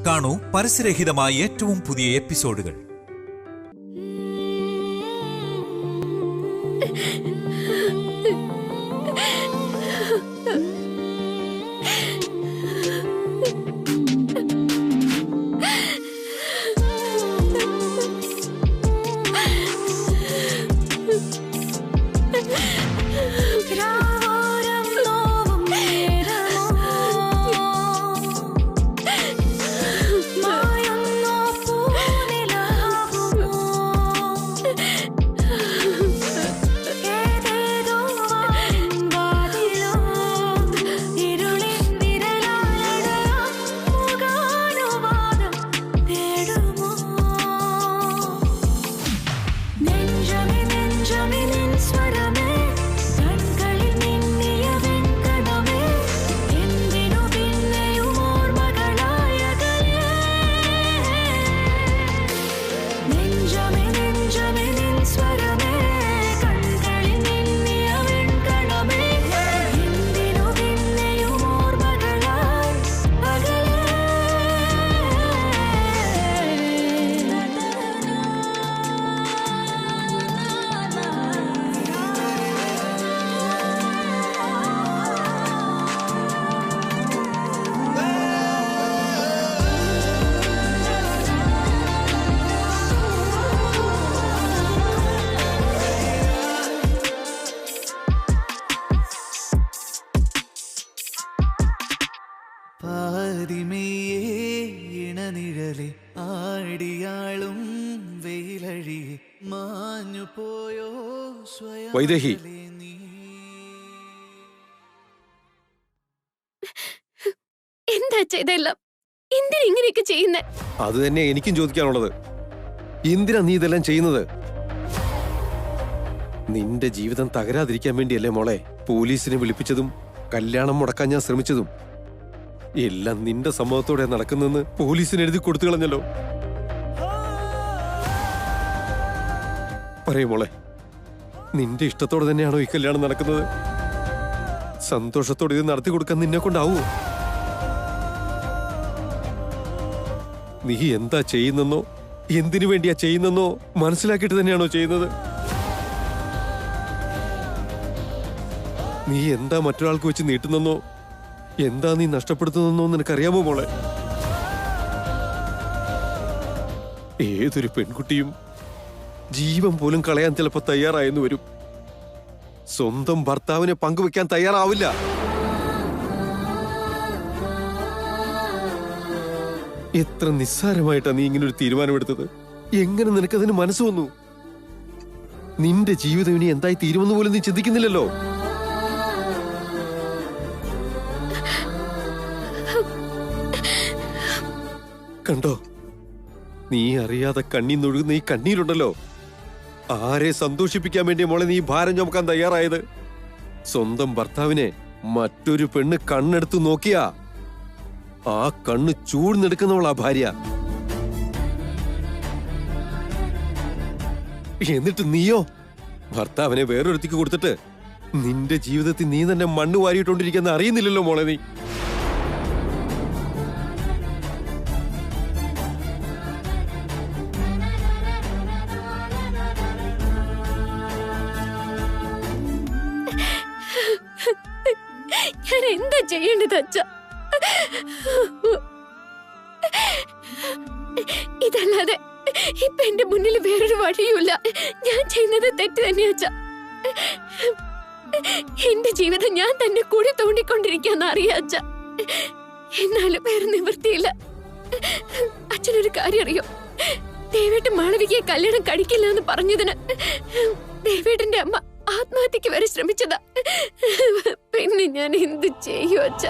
കാണൂ പരസ്യരഹിതമായ ഏറ്റവും പുതിയ എപ്പിസോഡുകൾ. വൈദേഹി, എന്താ ചെയ്തെല്ലാം? എന്തിനാ ഇങ്ങനെയൊക്കെ ചെയ്യുന്നേ? അത് തന്നെ എനിക്കും ചോദിക്കാനുള്ളത്. എന്തിനാ നീ ഇതെല്ലാം ചെയ്യുന്നത്? നിന്റെ ജീവിതം തകരാതിരിക്കാൻ വേണ്ടിയല്ലേ മോളെ പോലീസിനെ വിളിപ്പിച്ചതും കല്യാണം മുടക്കാൻ ഞാൻ ശ്രമിച്ചതും? എല്ലാം നിന്റെ സമ്മതത്തോടെ നടക്കുന്നെന്ന് പോലീസിന് എഴുതി കൊടുത്തു കളഞ്ഞല്ലോ. പറയൂ മോളെ, നിന്റെ ഇഷ്ടത്തോടെ തന്നെയാണോ ഈ കല്യാണം നടക്കുന്നത്? സന്തോഷത്തോടെ ഇത് നടത്തി കൊടുക്കാൻ നിന്നെ കൊണ്ടാവൂ? നീ എന്താ ചെയ്യുന്നെന്നോ എന്തിനു വേണ്ടിയാ ചെയ്യുന്നെന്നോ മനസ്സിലാക്കിയിട്ട് തന്നെയാണോ ചെയ്യുന്നത്? നീ എന്താ മറ്റൊരാൾക്ക് വെച്ച് നീട്ടുന്നെന്നോ എന്താ നീ നഷ്ടപ്പെടുത്തുന്നെന്നോ നിനക്കറിയാമോ മോളെ? ഏതൊരു പെൺകുട്ടിയും ജീവൻ പോലും കളയാൻ ചിലപ്പോ തയ്യാറായെന്ന് വരും. സ്വന്തം ഭർത്താവിനെ പങ്കുവെക്കാൻ തയ്യാറാവില്ല. എത്ര നിസ്സാരമായിട്ടാ നീ ഇങ്ങനൊരു തീരുമാനമെടുത്തത്? എങ്ങനെ നിനക്കതിന് മനസ്സ് വന്നു? നിന്റെ ജീവിതം ഇനി എന്തായി തീരുമെന്ന് പോലും നീ ചിന്തിക്കുന്നില്ലല്ലോ. കണ്ടോ, നീ അറിയാതെ കണ്ണീന്നൊഴുകുന്ന ഈ കണ്ണീരുണ്ടല്ലോ, ആരെ സന്തോഷിപ്പിക്കാൻ വേണ്ടി മോളെ നീ ഭാരം ചുമക്കാൻ തയ്യാറായത്? സ്വന്തം ഭർത്താവിനെ മറ്റൊരു പെണ്ണ് കണ്ണെടുത്ത് നോക്കിയാ ആ കണ്ണ് ചൂഴ്ന്നെടുക്കുന്നവളാ ഭാര്യ. എന്നിട്ട് നീയോ ഭർത്താവിനെ വേറൊരുത്തിക്ക് കൊടുത്തിട്ട് നിന്റെ ജീവിതത്തിൽ നീ തന്നെ മണ്ണ് വാരിയിട്ടോണ്ടിരിക്കുന്ന അറിയുന്നില്ലല്ലോ മോളെ നീ. ഞാൻ എന്താ ചെയ്യേണ്ടത് അച്ഛ? ഇതല്ലാതെ ഇപ്പൊ എന്റെ മുന്നിൽ വേറൊരു വഴിയുമില്ല. ഞാൻ ചെയ്യുന്നത് തെറ്റ് തന്നെയാ അച്ഛ. എന്റെ ജീവിതം ഞാൻ തന്നെ കൂടി തോണ്ടിക്കൊണ്ടിരിക്കാന്ന് അറിയാ അച്ഛ. എന്നാലും വേറെ നിവൃത്തിയില്ല. അച്ഛനൊരു കാര്യം അറിയോ? ദേവേട്ടൻ മാളവികയെ കല്യാണം കഴിക്കില്ല എന്ന് പറഞ്ഞതിന് ദേവേട്ടന്റെ അമ്മ ആത്മഹത്യക്ക് വരെ ശ്രമിച്ചതാ. പിന്നെ ഞാൻ എന്ത് ചെയ്യൂ അച്ഛ?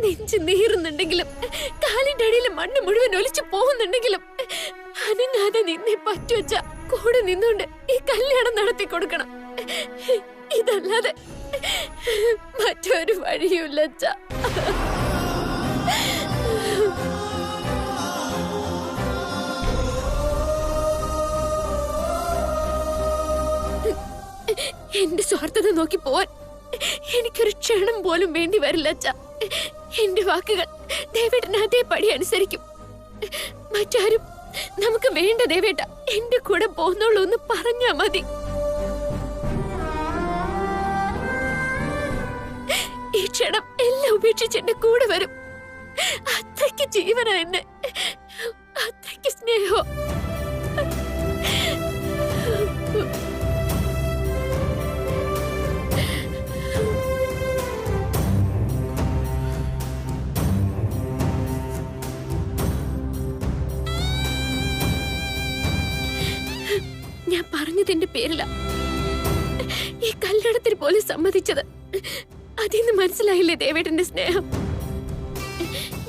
നെഞ്ചു നീറുന്നുണ്ടെങ്കിലും കാലിന്റെ അടിയിലെ മണ്ണ് മുഴുവൻ ഒലിച്ചു പോകുന്നുണ്ടെങ്കിലും അനങ്ങാതെ നിന്നെ പറ്റുവച്ച കൂടെ നിന്നുകൊണ്ട് ഈ കല്യാണം നടത്തി കൊടുക്കണം. ഇതല്ലാതെ മറ്റൊരു വഴിയുമില്ല അച്ഛാ. എന്റെ സ്വാർത്ഥത നോക്കി പോവാൻ എനിക്കൊരു ക്ഷണം പോലും വേണ്ടി വരില്ല അച്ഛാ. എന്റെ വാക്കുകൾ ദേവേട്ടൻ അതേപടി അനുസരിക്കും. മറ്റാരും നമുക്ക് വേണ്ട ദേവേട്ട, എന്റെ കൂടെ പോന്നോളൂ എന്ന് പറഞ്ഞാ മതി. ഈ ക്ഷണം എല്ലാം ഉപേക്ഷിച്ച് എന്റെ കൂടെ വരും. അത്രയ്ക്ക് ജീവന എന്നെ, അത്രയ്ക്ക് സ്നേഹോ. ഞാൻ പറഞ്ഞതിന്റെ പേരില ഈ കല്യാണത്തിന് പോലും സമ്മതിച്ചത്. അതിന്ന് മനസ്സിലായില്ലേ ദേവേട്ടന്റെ സ്നേഹം?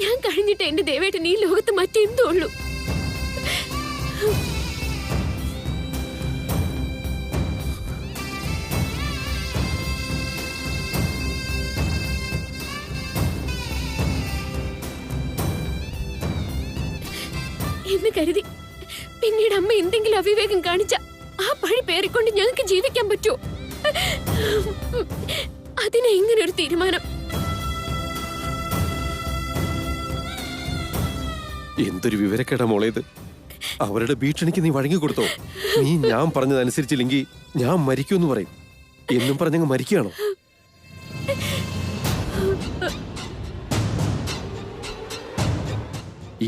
ഞാൻ കഴിഞ്ഞിട്ട് എന്റെ ദേവേട്ടൻ ഈ ലോകത്ത് മറ്റെന്തോ ഉള്ളൂ. എന്ന് കരുതി പിന്നീട് അമ്മ എന്തെങ്കിലും അവിവേകം കാണിച്ച ആ പഴി പേറിക്കൊണ്ട് ഞങ്ങൾക്ക് ജീവിക്കാൻ പറ്റുമോ? അതിനെ ഇങ്ങനെ ഒരു തീരുമാനം. എന്തൊരു വിവരക്കേടാ മോളെ ഇത്. അവരുടെ ഭീഷണിക്ക് നീ വഴങ്ങിക്കൊടുത്തോ? നീ ഞാൻ പറഞ്ഞതനുസരിച്ചില്ലെങ്കിൽ ഞാൻ മരിക്കുമെന്ന് പറയും എന്നും പറഞ്ഞങ്ങ് മരിക്കുകയാണോ?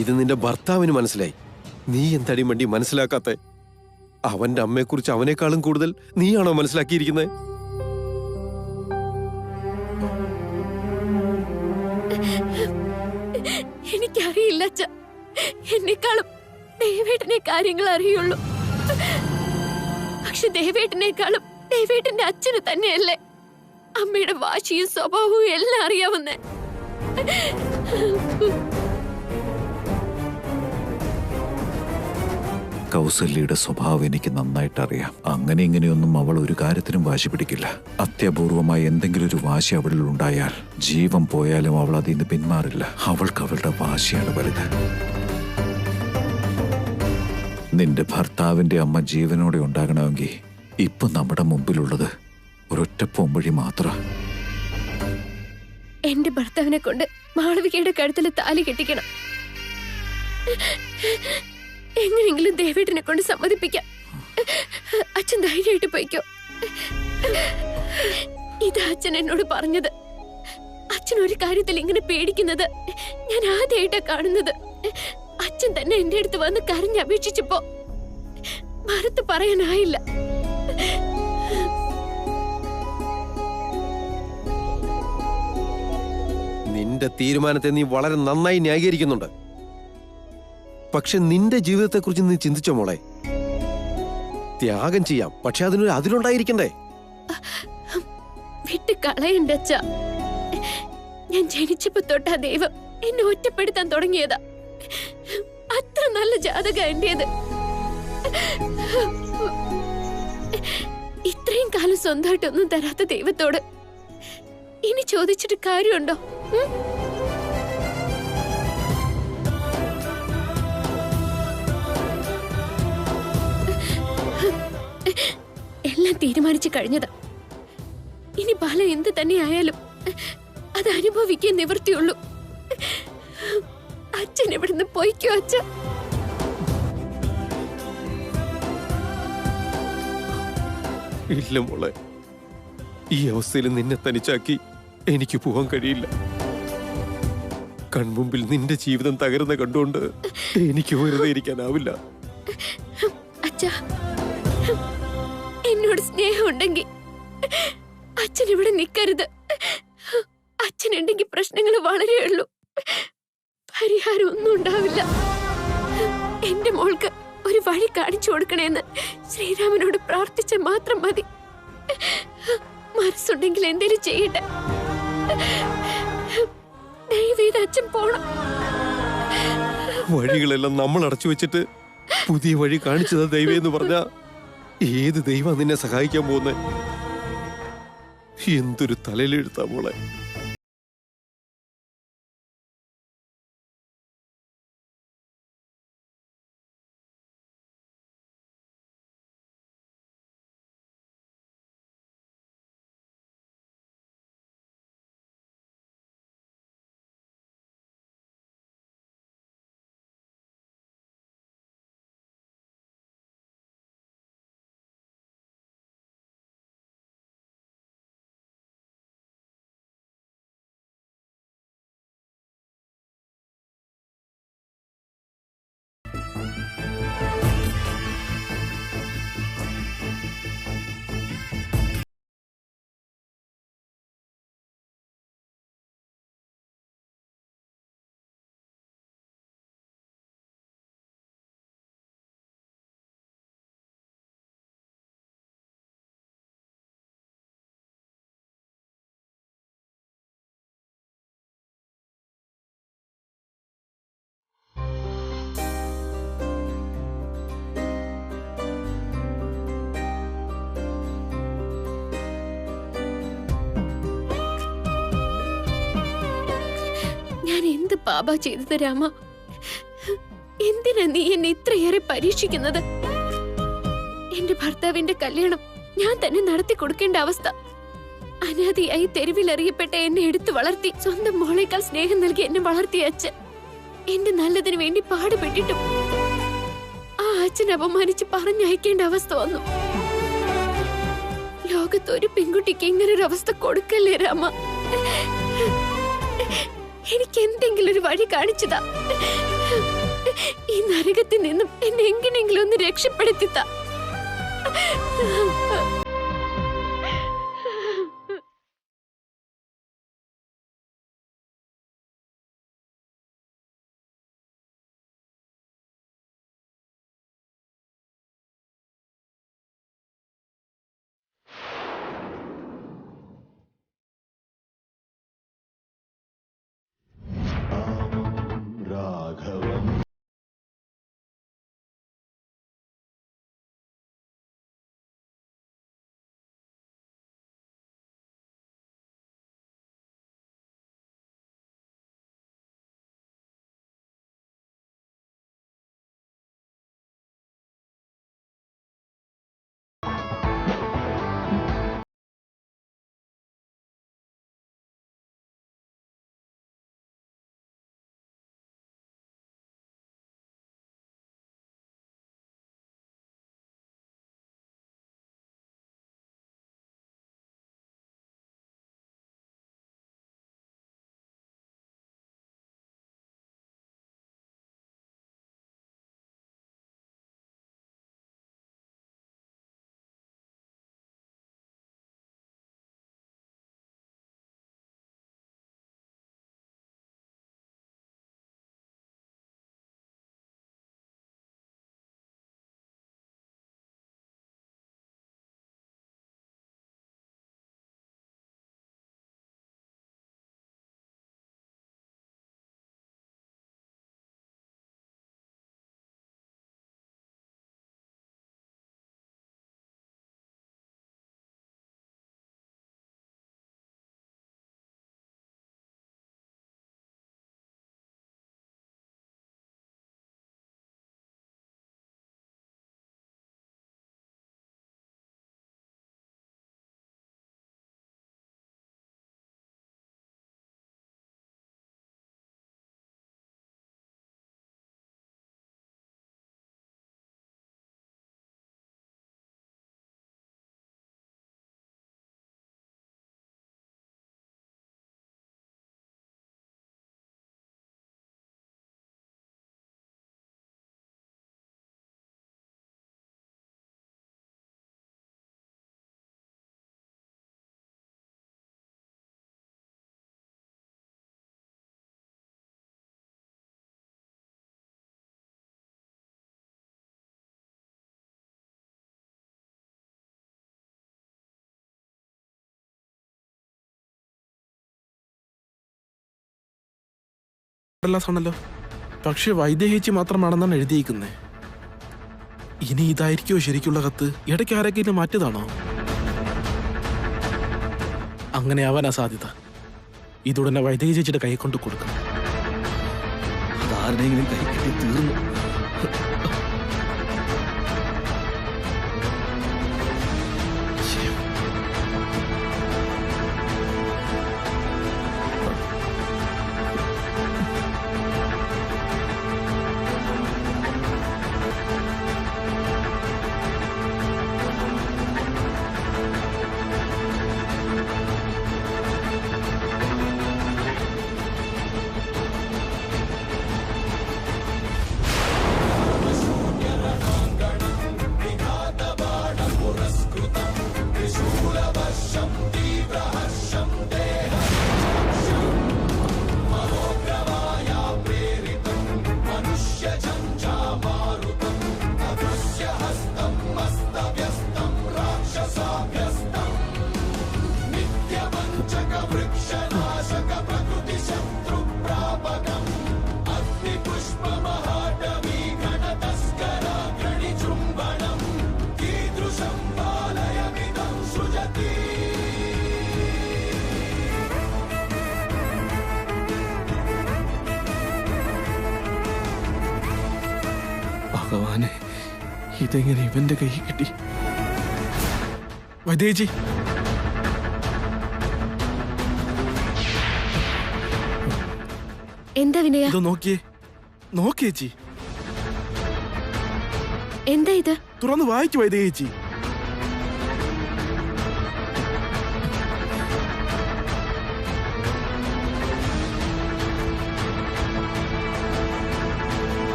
ഇത് നിന്റെ ഭർത്താവിന് മനസ്സിലായി. നീ എന്തടി വണ്ടി മനസ്സിലാക്കാത്ത? അവന്റെ അമ്മയെക്കുറിച്ച് അവനേക്കാളും കൂടുതൽ നീയാണോ മനസ്സിലാക്കിയിരിക്കുന്നത്? എനിക്കറിയില്ല അച്ഛ. എന്നെക്കാളും ദേവേട്ടനെ കാര്യങ്ങൾ അറിയുള്ളൂ. പക്ഷെ ദേവേട്ടനേക്കാളും ദേവേട്ടന്റെ അച്ഛന് തന്നെയല്ലേ അമ്മയുടെ വാശിയും സ്വഭാവവും എല്ലാം അറിയാവുന്നേ. കൗസല്യയുടെ സ്വഭാവം എനിക്ക് നന്നായിട്ട് അറിയാം. അങ്ങനെ ഇങ്ങനെയൊന്നും അവൾ ഒരു കാര്യത്തിനും വാശി പിടിക്കില്ല. അത്യപൂർവമായി എന്തെങ്കിലും ഒരു വാശി അവളിൽ ഉണ്ടായാൽ ജീവൻ പോയാലും അവൾ അതിൽ നിന്ന് പിന്മാറില്ല. അവൾക്ക് അവളുടെ വാശിയാണ് വലുത്. നിന്റെ ഭർത്താവിന്റെ അമ്മ ജീവനോടെ ഉണ്ടാകണമെങ്കിൽ ഇപ്പൊ നമ്മുടെ മുമ്പിലുള്ളത് ഒരൊറ്റ പോംവഴി മാത്രം. എന്റെ ഭർത്താവിനെ കൊണ്ട് മാളവികയുടെ കഴുത്തിൽ താലി കെട്ടിക്കണം. എങ്ങനെയെങ്കിലും ദേവേട്ടനെ കൊണ്ട് സമ്മതിപ്പിക്കാം. അച്ഛൻ ധൈര്യമായിട്ട് പോയിക്കോ. ഇതാ അച്ഛൻ എന്നോട് പറഞ്ഞത്. അച്ഛൻ ഒരു കാര്യത്തിൽ ഇങ്ങനെ പേടിക്കുന്നത് ഞാൻ ആദ്യമായിട്ടാ കാണുന്നത്. അച്ഛൻ തന്നെ എന്റെ അടുത്ത് വന്ന് കരഞ്ഞപേക്ഷിച്ചപ്പോ മറുത്ത് പറയാനായില്ല. നിന്റെ തീരുമാനത്തെ നീ വളരെ നന്നായി ന്യായീകരിക്കുന്നുണ്ട്. പക്ഷെ നിന്റെ ജീവിതത്തെക്കുറിച്ച് നീ ചിന്തിച്ചോ മോളെ? ത്യാഗം ചെയ്യാം, പക്ഷെ അതിനൊരു അതിലുണ്ടായിരിക്കണ്ടേ? വിട്ട് കളയണ്ട അച്ഛ. ഞാൻ ജനിച്ചപ്പോ തൊട്ടാ ദൈവം എന്നെ ഒറ്റപ്പെടുത്താൻ തുടങ്ങിയതാ. അത്ര നല്ല ജാതക എന്റേത്. ഇത്രയും കാലം സ്വന്തമായിട്ടൊന്നും തരാത്ത ദൈവത്തോട് ഇനി ചോദിച്ചിട്ട് കാര്യമുണ്ടോ? എല്ലാം തീരുമാനിച്ചു കഴിഞ്ഞതാ. ഇനി ഫലം എന്ത് തന്നെ ആയാലും അത് അനുഭവിക്കാൻ നിവൃത്തിയുള്ളൂ. അച്ഛൻ ഇവിടുന്ന് പോയിക്കോ അച്ഛ. ഇല്ല മോളെ, ഈ അവസ്ഥയിൽ നിന്നെ തനിച്ചാക്കി എനിക്ക് പോകാൻ കഴിയില്ല. കൺമുമ്പിൽ നിന്റെ ജീവിതം തകരുന്ന കണ്ടുകൊണ്ട് എനിക്ക് വെറുതെ ഇരിക്കാനാവില്ല. അച്ഛാ, എന്നോട് സ്നേഹം ഉണ്ടെങ്കിൽ അച്ഛൻ ഇവിടെ നിൽക്കരുത്. അച്ഛനുണ്ടെങ്കിൽ പ്രശ്നങ്ങൾ വളരെ ഉള്ളൂ, പരിഹാരം ഒന്നും ഉണ്ടാവില്ല. എന്റെ മോൾക്ക് ഒരു വഴി കാണിച്ചു കൊടുക്കണേന്ന് ശ്രീരാമനോട് പ്രാർത്ഥിച്ച മാത്രം മതി. മനസ്സുണ്ടെങ്കിൽ എന്തേലും ചെയ്യട്ടെ. ദയവേത് അച്ഛൻ പോണം. വഴികളെല്ലാം നമ്മൾ അടച്ചു വെച്ചിട്ട് പുതിയ വഴി കാണിച്ചത് ദൈവം എന്ന് പറഞ്ഞ ഏത് ദൈവം നിന്നെ സഹായിക്കാൻ പോകുന്നത്? എന്തൊരു തലയിലെഴുത്താ മോളെ. ഞാൻ എന്ത് പാപ ചെയ്തത് രാമ? എന്തിനാ നീ എന്നെ ഇത്രയേറെ പരീക്ഷിക്കുന്നത്? എന്റെ ഭർത്താവിന്റെ കല്യാണം ഞാൻ തന്നെ നടത്തി കൊടുക്കേണ്ട അവസ്ഥ. അനാഥയായി തെരുവിലെറിയപ്പെട്ട എന്നെ എടുത്തു വളർത്തി സ്വന്തം മോളേക്കാൾ സ്നേഹം നൽകി എന്നെ വളർത്തിയ അച്ഛൻ എന്റെ നല്ലതിനു വേണ്ടി പാടുപെട്ടിട്ടും ആ അച്ഛൻ അപമാനിച്ച് പറഞ്ഞയക്കേണ്ട അവസ്ഥ വന്നു. ലോകത്തൊരു പെൺകുട്ടിക്ക് ഇങ്ങനൊരു അവസ്ഥ കൊടുക്കല്ലേ രാമ? എനിക്ക് എന്തെങ്കിലും ഒരു വഴി കാണിച്ചതാ. ഈ നരകത്തിൽ നിന്നും എന്നെ എങ്ങനെയെങ്കിലും ഒന്ന് രക്ഷപ്പെടുത്തിത്താ. ആണല്ലോ, പക്ഷെ വൈദേഹിച്ച് മാത്രമാണെന്നാണ് എഴുതിയിരിക്കുന്നത്. ഇനി ഇതായിരിക്കോ ശരിക്കുള്ള കത്ത്? ഇടയ്ക്ക് ആരെങ്കിലും മാറ്റിയതാണോ? അങ്ങനെ ആവാനാ സാധ്യത. ഇതുടനെ വൈദേഹി ചേച്ചിയുടെ കൈ കൊണ്ട് കൊടുക്കണം. അതാരുടെയെങ്കിലും കൈ കിട്ടി തീർന്നു. ഭഗവാനെ, ഇതെങ്ങനെ ഇവന്റെ കൈ കിട്ടി? വൈദേഹി, എന്താ വിനയ? ഇത് നോക്കിയേ, നോക്കിയേച്ചി. എന്താ ഇത്? തുറന്ന് വായിക്കു വൈദേഹി.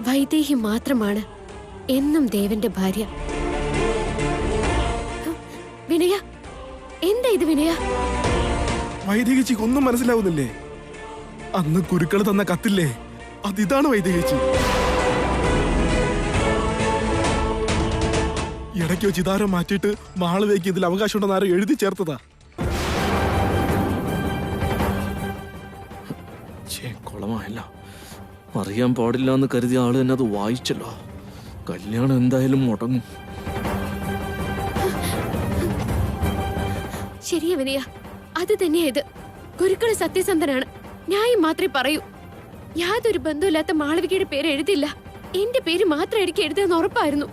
വൈദേഹി മാത്രമാണ് എന്നും ദേവന്റെ ഭാര്യ. വിനയ, എന്താ ഇത് വിനയ? വൈദേഹിക്ക് ഒന്നും മനസ്സിലാവുന്നില്ലേ? അന്ന് ഗുരുക്കൾ തന്ന കത്തില്ലേ, അതിതാണ് വൈദേഹി. ഇടയ്ക്ക് വെച്ച് ഇതാരോ മാറ്റിയിട്ട് മാളവികയ്ക്ക് ഇതിൽ അവകാശം ഉണ്ടെന്ന് ആരോ എഴുതി ചേർത്തതാ. കുളമായല്ല, അറിയാൻ പാടില്ല എന്ന് കരുതിയ ആള് തന്നെ അത് വായിച്ചല്ലോ. കല്യാണം എന്തായാലും മുടങ്ങും. ശരിയാ വിനയ, അത് തന്നെയാ ഇത്. ഗുരുക്കള് സത്യസന്ധനാണ്, ന്യായം മാത്രമേ പറയൂ. യാതൊരു ബന്ധമില്ലാത്ത മാളവികയുടെ പേര് എഴുതില്ല. എന്റെ പേര് മാത്രം എനിക്ക് എഴുതാന്ന് ഉറപ്പായിരുന്നു.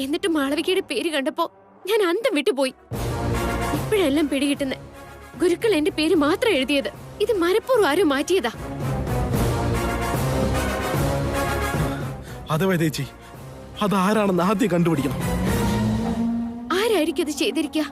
എന്നിട്ട് മാളവികയുടെ പേര് കണ്ടപ്പോ ഞാൻ അന്തം വിട്ടുപോയി. ഇപ്പോഴെല്ലാം പിടികിട്ടുന്നേ, ഗുരുക്കൾ എന്റെ പേര് മാത്രം എഴുതിയത്. ഇത് മനഃപൂർവ്വം ആരും മാറ്റിയതാ. അതെ വൈദേഹി, അതാരാണെന്ന് ആദ്യം കണ്ടുപിടിക്കണം. ആരായിരിക്കും അത് ചെയ്തിരിക്കുക?